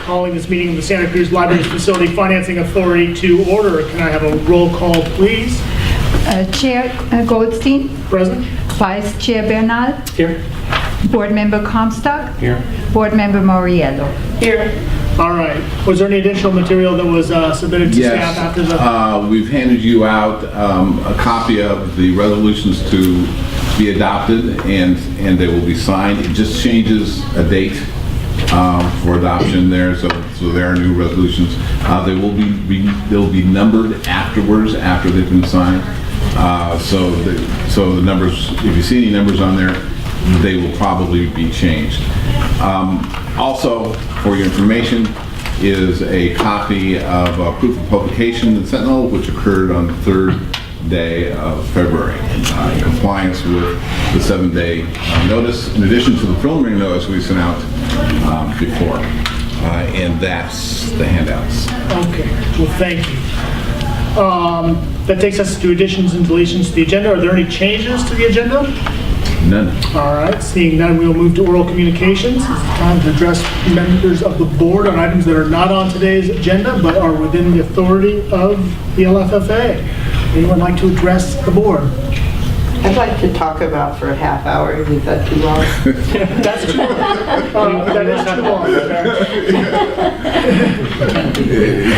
calling this meeting of the Santa Cruz Library Facility Financing Authority to order. Can I have a roll call, please? Chair Goldstein, Present. Vice Chair Bernal, Here. Board Member Comstock, Here. Board Member Moriello. Here. All right. Was there any additional material that was submitted to staff after the... We've handed you out a copy of the resolutions to be adopted, and they will be signed. It just changes a date for adoption there, so there are new resolutions. They'll be numbered afterwards, after they've been signed. So the numbers, if you see any numbers on there, they will probably be changed. Also, for your information, is a copy of proof of publication in Sentinel, which occurred on the 3rd day of February, in compliance with the 7-day notice, in addition to the preliminary notice we sent out before. And that's the handouts. Okay. Well, thank you. That takes us to additions and deletions to the agenda. Are there any changes to the agenda? None. All right, seeing none, we will move to oral communications. It's time to address members of the board on items that are not on today's agenda but are within the authority of the LFFA. Anyone like to address the board? I'd like to talk about for a half hour. Is that too long? That's too long. That is too long.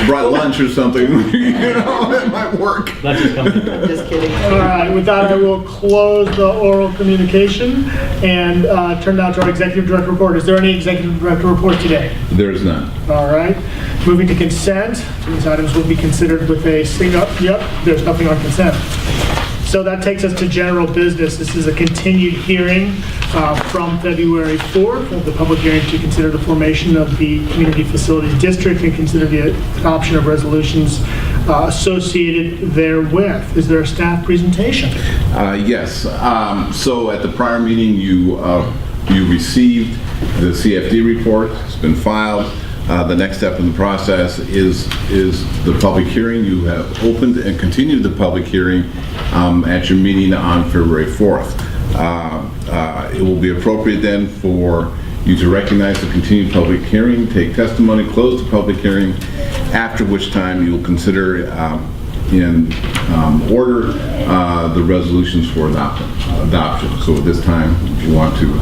Brought lunch or something, it might work. Lunch is coming. Just kidding. All right, with that, I will close the oral communication and turn now to our executive director report. Is there any executive director report today? There's none. All right. Moving to consent. These items will be considered with a single. Yep, there's nothing on consent. So that takes us to general business. This is a continued hearing from February 4th of the public hearing to consider the formation of the Community Facilities District and consider the adoption of resolutions associated therewith. Is there a staff presentation? Yes. So at the prior meeting, you received the CFD report. It's been filed. The next step in the process is the public hearing. You have opened and continued the public hearing at your meeting on February 4th. It will be appropriate then for you to recognize the continued public hearing, take testimony, close the public hearing, after which time you will consider in order the resolutions for adoption. So at this time, if you want to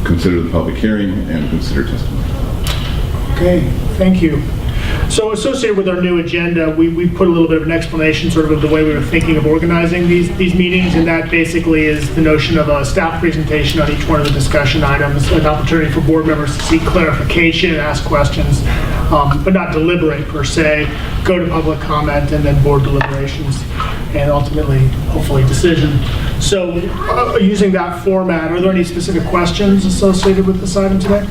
consider the public hearing and consider testimony. Okay, thank you. So associated with our new agenda, we put a little bit of an explanation sort of the way we were thinking of organizing these meetings, and that basically is the notion of a staff presentation on each one of the discussion items, an opportunity for board members to seek clarification, ask questions, but not deliberate per se, go to public comment, and then board deliberations, and ultimately, hopefully, decision. So using that format, are there any specific questions associated with this item today?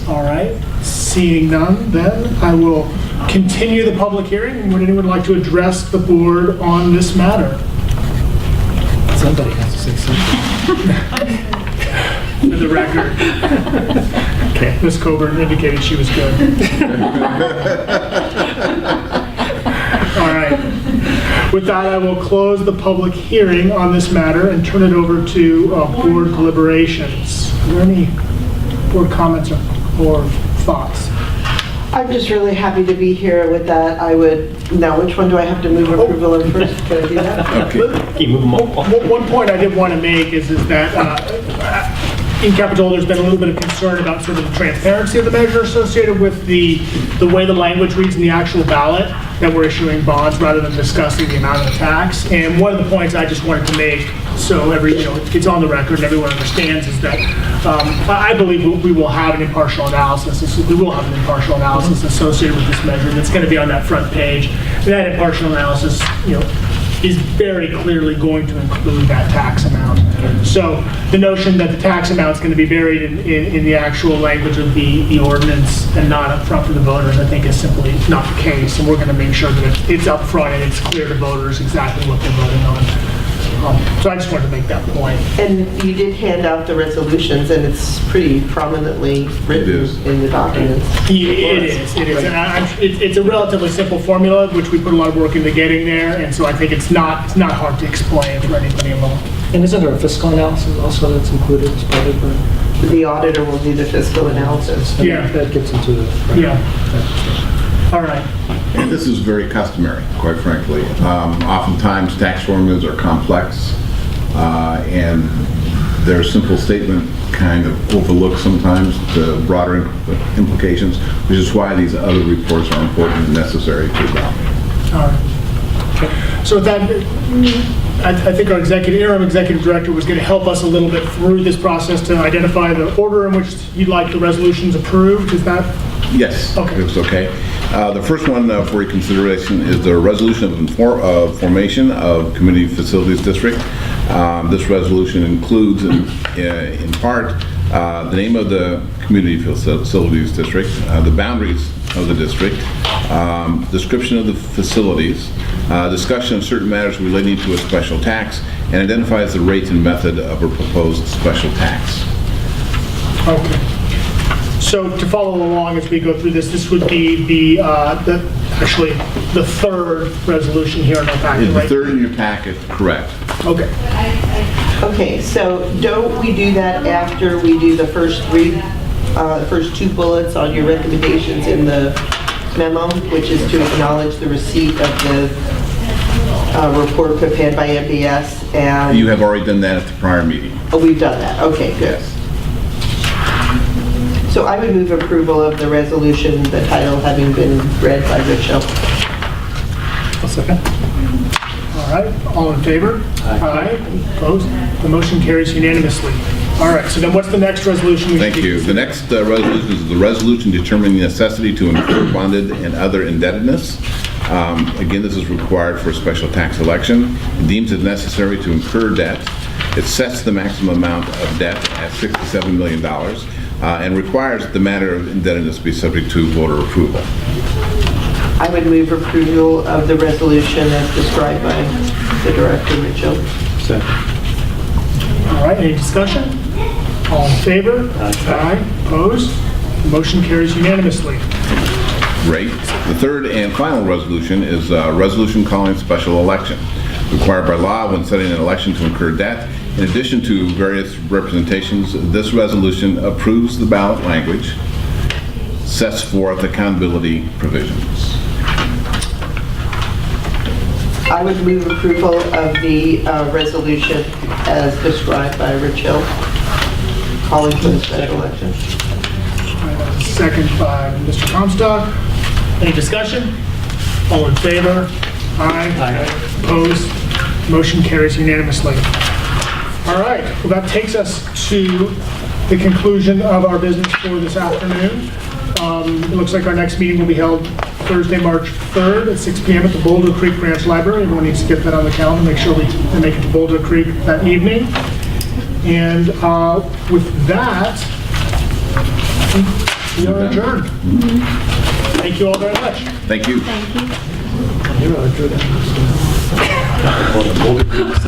All right, seeing none, then I will continue the public hearing. Would anyone like to address the board on this matter? Somebody has to say something. For the record. Okay, Ms. Coburn indicated she was good. All right. With that, I will close the public hearing on this matter and turn it over to board deliberations. Are there any board comments or thoughts? I'm just really happy to be here with that. I would, now which one do I have to move approval of first? Can I do that? Okay. Keep moving them all. One point I did want to make is that in Capitol, there's been a little bit of concern about sort of the transparency of the measure associated with the way the language reads in the actual ballot, that we're issuing bonds rather than discussing the amount of the tax. And one of the points I just wanted to make, so it's on the record and everyone understands, is that I believe we will have an impartial analysis. We will have an impartial analysis associated with this measure that's going to be on that front page. And that impartial analysis, is very clearly going to include that tax amount. So the notion that the tax amount is going to be buried in the actual language of the ordinance and not up front for the voters, I think is simply not the case. And we're going to make sure that it's up front and it's clear to voters exactly what they're voting on. So I just wanted to make that point. And you did hand out the resolutions, and it's pretty prominently written in the documents. It is. And it's a relatively simple formula, which we put a lot of work into getting there, and so I think it's not hard to explain for anybody involved. And isn't there a fiscal analysis also that's included as part of the the auditor will do the fiscal analysis. Yeah. That gets into the. Yeah. All right. And this is very customary, quite frankly. Oftentimes, tax formulas are complex, and their simple statement kind of overlooks sometimes the broader implications, which is why these other reports are important and necessary to adopt. All right. Okay. So with that, I think our interim executive director was going to help us a little bit through this process to identify the order in which you'd like the resolutions approved. Is that? Yes, Okay. it's okay. The first one for your consideration is the resolution of formation of Community Facilities District. This resolution includes, in part, the name of the Community Facilities District, the boundaries of the district, description of the facilities, discussion of certain matters relating to a special tax, and identifies the rate and method of a proposed special tax. Okay. So to follow along as we go through this, this would be actually the third resolution here in our packet, The right? third in your packet, correct. Okay. Okay, so don't we do that after we do the first first two bullets on your recommendations in the memo, which is to acknowledge the receipt of the report prepared by MBS and... You have already done that at the prior meeting. Oh, we've done that, okay, good. So I would move approval of the resolution, the title having been read by Rich Hill. I'll second. All right. All in favor? Aye. Opposed? The motion carries unanimously. All right. So then what's the next resolution? we should Thank be you. The next resolution is the resolution determining the necessity to incur bonded and other indebtedness. Again, this is required for a special tax election. It deems it necessary to incur debt. It sets the maximum amount of debt at $67 million and requires the matter of indebtedness be subject to voter approval. I would move approval of the resolution as described by the director, Rich Hill. Second. All right. Any discussion? All in favor? Aye. Opposed? The motion carries unanimously. Great. The third and final resolution is a resolution calling a special election. Required by law when setting an election to incur debt. In addition to various representations, this resolution approves the ballot language, sets forth accountability provisions. I would move approval of the resolution as described by Rich Hill, calling for the special election. Second by Mr. Comstock. Any discussion? All in favor? Aye. Opposed? Motion carries unanimously. All right. Well, that takes us to the conclusion of our business for this afternoon. It looks like our next meeting will be held Thursday, March 3rd at 6 p.m. at the Boulder Creek Branch Library. Everyone needs to get that on the calendar, make sure we make it to Boulder Creek that evening. And with that, we are adjourned. Thank you all very much. Thank you. Thank you. You're on, Drew.